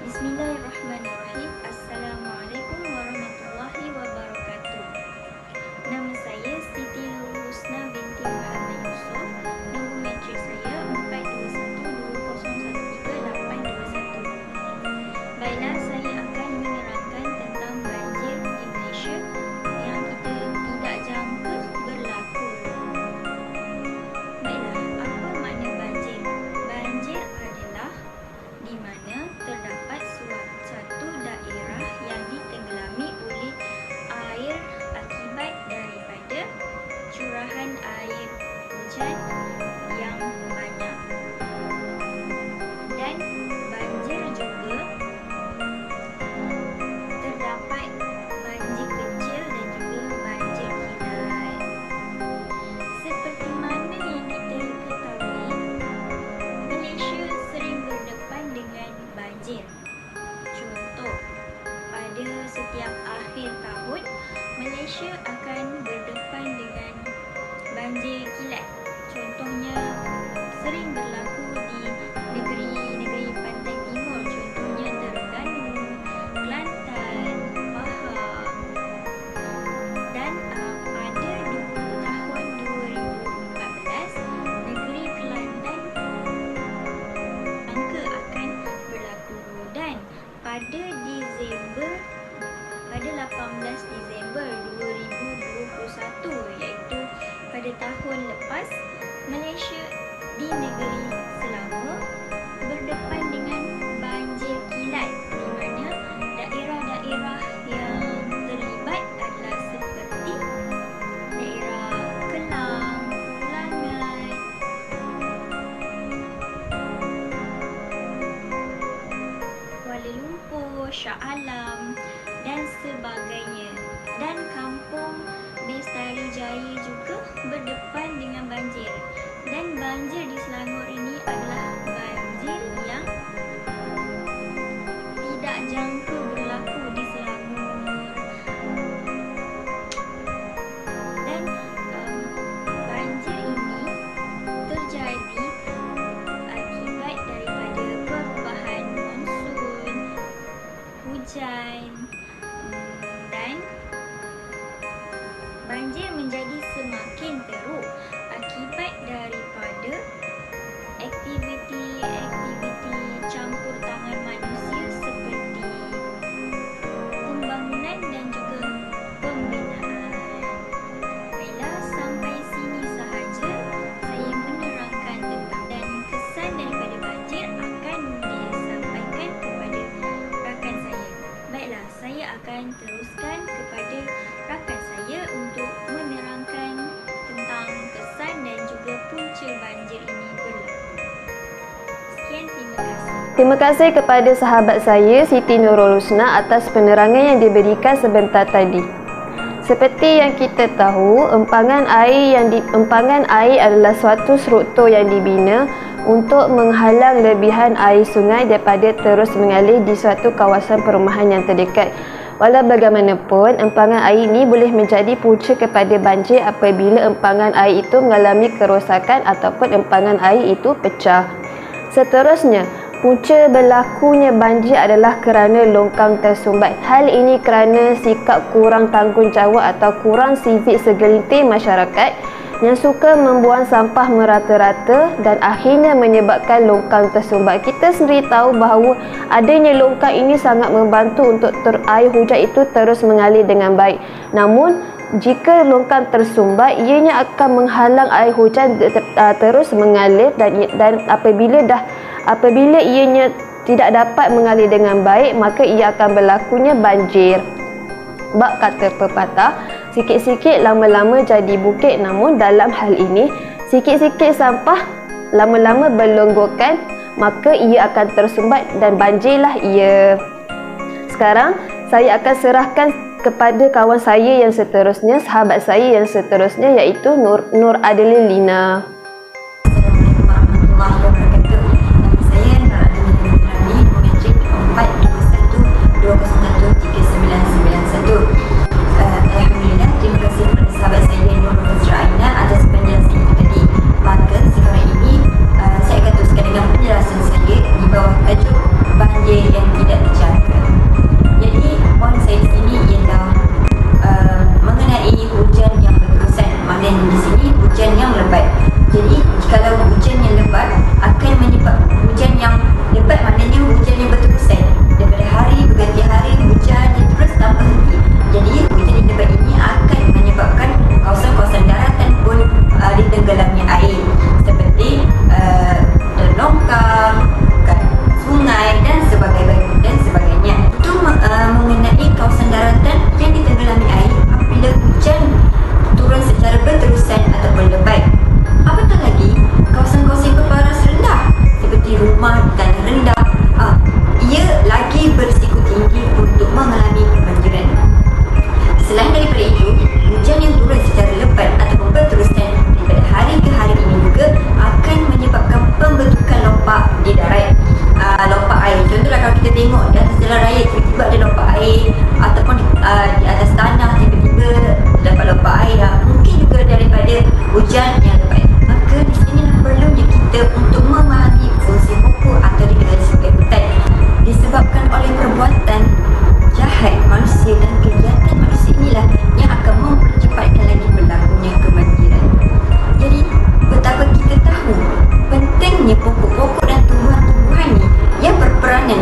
Bismillahirrahmanirrahim. Assalamualaikum warahmatullahi wabarakatuh. Nama saya Siti Nurhusna binti Muhammad Yusof. Nombor matrik saya 4212013821. Baiklah, saya akan menerangkan tentang banjir di Malaysia yang kita tidak jangka berlaku. Baiklah, apa makna banjir? Banjir adalah di mana terdapat satu daerah yang ditenggelami oleh air akibat daripada curahan air hujan yang banyak. Dan banjir juga terdapat banjir kecil dan juga banjir kilat. Seperti mana yang kita ketahui, Malaysia sering berdepan dengan banjir. Contoh, pada setiap akhir tahun, Malaysia akan berdepan dengan banjir kilat. Contohnya, sering berlaku di negeri-negeri pantai timur, contohnya Terengganu, Kelantan, Pahang. Dan pada tahun 2014, negeri Kelantan angka akan berlaku. Dan pada 18 Disember 2021, iaitu pada tahun lepas, Malaysia di negeri Selangor berdepan dengan banjir kilat, di mana daerah-daerah yang terlibat adalah seperti daerah Kelang, Langat, Kuala Lumpur, Shah Alam dan sebagainya. Dan kampung Bestari Jaya juga berdepan dengan banjir. Dan banjir di Selangor ini adalah banjir yang tidak jangka berlaku di Selangor. Dan banjir ini terjadi akibat daripada perubahan monsun, hujan, dan banjir menjadi semakin teruk akibat daripada aktiviti-aktiviti campur tangan manusia seperti pembangunan dan juga pembinaan. Baiklah, sampai sini sahaja saya menerangkan tentang dan kesan daripada banjir akan disampaikan kepada rakan saya. Baiklah, saya akan teruskan kepada rakan saya untuk menerangkan tentang kesan dan juga punca banjir ini berlaku. Sekian, terima kasih. Terima kasih kepada sahabat saya Siti Nurhusna atas penerangan yang diberikan sebentar tadi. Seperti yang kita tahu, empangan air adalah suatu struktur yang dibina untuk menghalang lebihan air sungai daripada terus mengalir di suatu kawasan perumahan yang terdekat. Walau bagaimanapun, empangan air ini boleh menjadi punca kepada banjir apabila empangan air itu mengalami kerosakan ataupun empangan air itu pecah. Seterusnya, punca berlakunya banjir adalah kerana longkang tersumbat. Hal ini kerana sikap kurang tanggungjawab atau kurang sivik segelintir masyarakat yang suka membuang sampah merata-rata dan akhirnya menyebabkan longkang tersumbat. Kita sendiri tahu bahawa adanya longkang ini sangat membantu untuk air hujan itu terus mengalir dengan baik. Namun, jika longkang tersumbat, ianya akan menghalang air hujan terus mengalir dan apabila ianya tidak dapat mengalir dengan baik, maka ia akan berlakunya banjir. Bab kata pepatah, sikit-sikit lama-lama jadi bukit. Namun dalam hal ini, sikit-sikit sampah lama-lama berlonggokan, maka ia akan tersumbat dan banjirlah ia. Sekarang saya akan serahkan kepada kawan saya yang seterusnya, sahabat saya yang seterusnya, iaitu Nur Adeline Lina. Assalamualaikum warahmatullahi wabarakatuh. Nama saya Nur Adeline Lina, matrik 421201391. Alhamdulillah, terima kasih kepada sahabat saya Nur Aina atas penjelasan itu tadi. Maka sekarang ini saya akan teruskan dengan penjelasan saya di bawah tajuk banjir yang tidak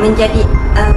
menjadi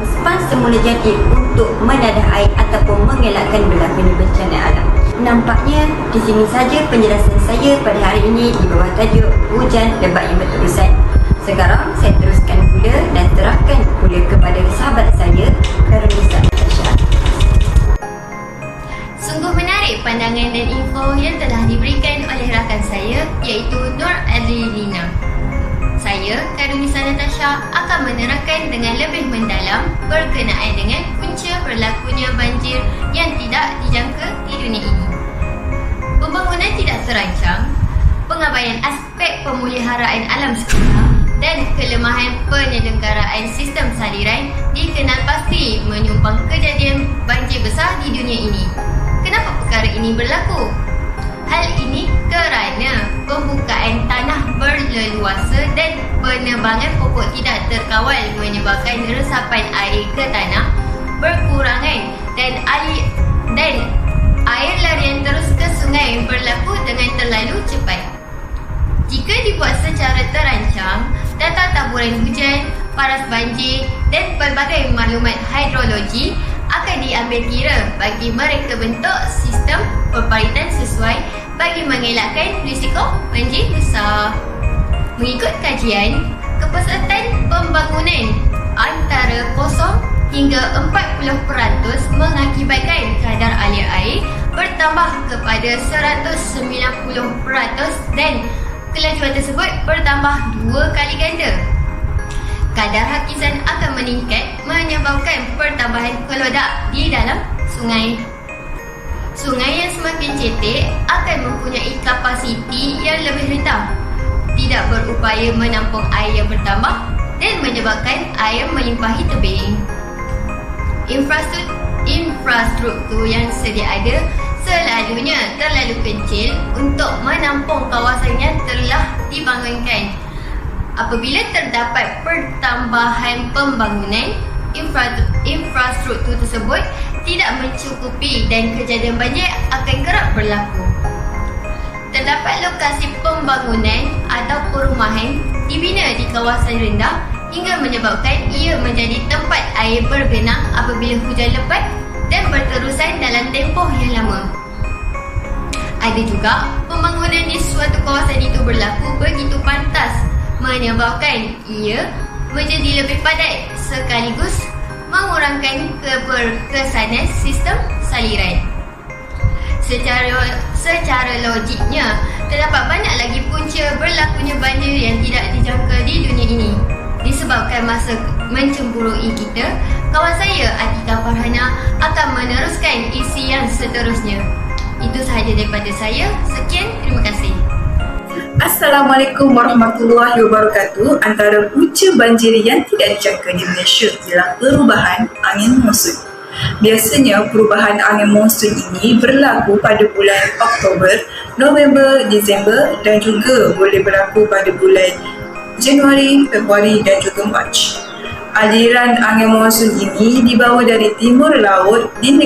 span semula jadi untuk menadah air ataupun mengelakkan berlakunya bencana alam. Nampaknya di sini saja penjelasan saya pada hari ini di bawah tajuk hujan lebat yang berterusan. Sekarang saya teruskan pula dan terahkan pula kepada sahabat saya, Karunisa Natasha. Sungguh menarik pandangan dan info yang telah diberikan oleh rakan saya, iaitu Nur Adlina. Saya, Karunisa Natasha, akan menerangkan dengan lebih mendalam berkenaan dengan punca berlakunya banjir yang tidak dijangka di dunia ini. Pembangunan tidak terancang, pengabaian aspek pemeliharaan alam sekitar dan kelemahan penyelenggaraan sistem saliran dikenal pasti menyumbang kejadian banjir besar di dunia ini. Kenapa perkara ini berlaku? Hal ini kerana pembukaan tanah berleluasa dan penebangan pokok tidak terkawal menyebabkan resapan air ke tanah berkurangan dan air larian terus ke sungai berlaku dengan terlalu cepat. Jika dibuat secara terancang, data taburan hujan, paras banjir dan pelbagai maklumat hidrologi akan diambil kira bagi mereka bentuk sistem pemberitaan sesuai bagi mengelakkan risiko banjir besar. Mengikut kajian, kepesertaan pembangunan antara 0 hingga 40% mengakibatkan kadar alir air bertambah kepada 190% dan kelajuan tersebut bertambah 2 kali ganda. Kadar hakisan akan meningkat menyebabkan pertambahan kelodak di dalam sungai. Sungai yang semakin cetek akan mempunyai kapasiti yang lebih rendah, tidak berupaya menampung air yang bertambah dan menyebabkan air melimpahi tebing. Infrastruktur yang sedia ada selalunya terlalu kecil untuk menampung kawasan yang telah dibangunkan. Apabila terdapat pertambahan pembangunan, infrastruktur tersebut tidak mencukupi dan kejadian banjir akan kerap berlaku. Terdapat lokasi pembangunan atau perumahan dibina di kawasan rendah hingga menyebabkan ia menjadi tempat air bergenang apabila hujan lebat dan berterusan dalam tempoh yang lama. Ada juga pembangunan di suatu kawasan itu berlaku begitu pantas menyebabkan ia menjadi lebih padat sekaligus mengurangkan keberkesanan sistem saliran. Secara logiknya, terdapat banyak lagi punca berlakunya banjir yang tidak dijangka di dunia ini. Disebabkan masa mencemburui kita, kawan saya Atika Farhana akan meneruskan isi yang seterusnya. Itu sahaja daripada saya. Sekian, terima kasih. Assalamualaikum warahmatullahi wabarakatuh. Antara punca banjir yang tidak dijangka di Malaysia ialah perubahan angin monsun. Biasanya perubahan angin monsun ini berlaku pada bulan Oktober, November, Disember dan juga boleh berlaku pada bulan Januari, Februari dan juga Mac. Aliran angin monsun ini dibawa dari timur laut di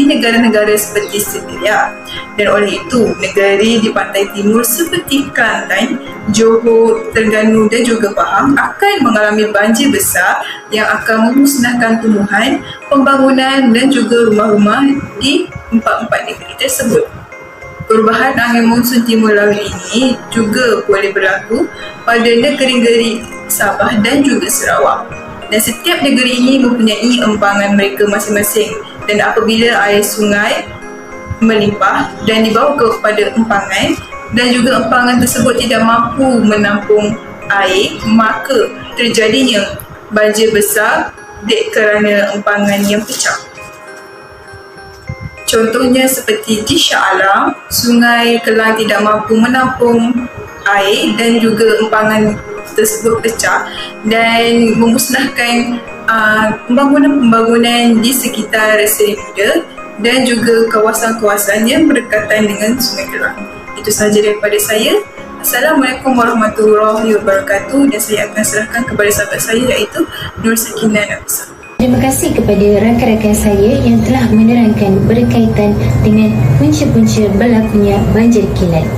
negara-negara seperti Siberia, dan oleh itu negeri di pantai timur seperti Kelantan, Johor, Terengganu dan juga Pahang akan mengalami banjir besar yang akan memusnahkan tumbuhan, pembangunan dan juga rumah-rumah di empat-empat negeri tersebut. Perubahan angin monsun timur laut ini juga boleh berlaku pada negeri-negeri Sabah dan juga Sarawak. Dan setiap negeri ini mempunyai empangan mereka masing-masing, dan apabila air sungai melimpah dan dibawa kepada empangan dan juga empangan tersebut tidak mampu menampung air, maka terjadinya banjir besar kerana empangan yang pecah. Contohnya seperti di Shah Alam, Sungai Kelang tidak mampu menampung air dan juga empangan tersebut pecah dan memusnahkan pembangunan-pembangunan di sekitar Seri Muda dan juga kawasan-kawasan yang berdekatan dengan Sungai Kelang. Itu sahaja daripada saya. Assalamualaikum warahmatullahi wabarakatuh, dan saya akan serahkan kepada sahabat saya iaitu Nur Sakinah Nafisah. Terima kasih kepada rakan-rakan saya yang telah menerangkan berkaitan dengan punca-punca berlakunya banjir kilat.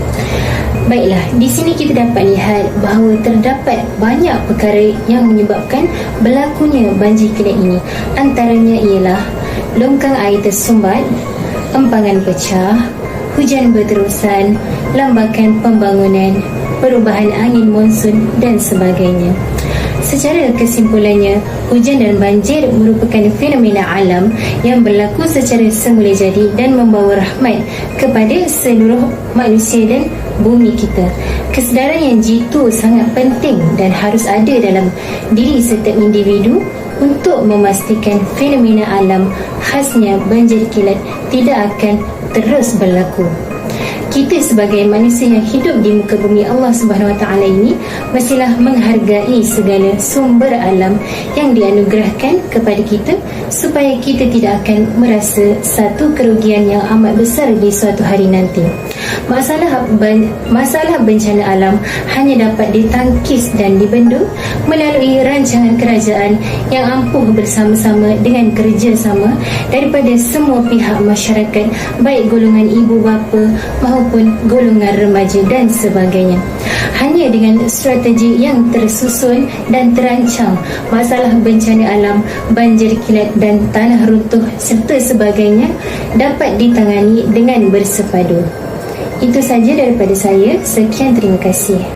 Baiklah, di sini kita dapat lihat bahawa terdapat banyak perkara yang menyebabkan berlakunya banjir kilat ini. Antaranya ialah longkang air tersumbat, empangan pecah, hujan berterusan, lambakan pembangunan, perubahan angin monsun dan sebagainya. Secara kesimpulannya, hujan dan banjir merupakan fenomena alam yang berlaku secara semula jadi dan membawa rahmat kepada seluruh manusia dan bumi kita. Kesedaran yang jitu sangat penting dan harus ada dalam diri setiap individu untuk memastikan fenomena alam khasnya banjir kilat tidak akan terus berlaku. Kita sebagai manusia yang hidup di muka bumi Allah Subhanahu Wa Taala ini mestilah menghargai segala sumber alam yang dianugerahkan kepada kita supaya kita tidak akan merasa satu kerugian yang amat besar di suatu hari nanti. Masalah bencana alam hanya dapat ditangkis dan dibendung melalui rancangan kerajaan yang ampuh bersama-sama dengan kerjasama daripada semua pihak masyarakat, baik golongan ibu bapa maupun golongan remaja dan sebagainya. Hanya dengan strategi yang tersusun dan terancang, masalah bencana alam, banjir kilat dan tanah runtuh serta sebagainya dapat ditangani dengan bersepadu. Itu saja daripada saya. Sekian, terima kasih.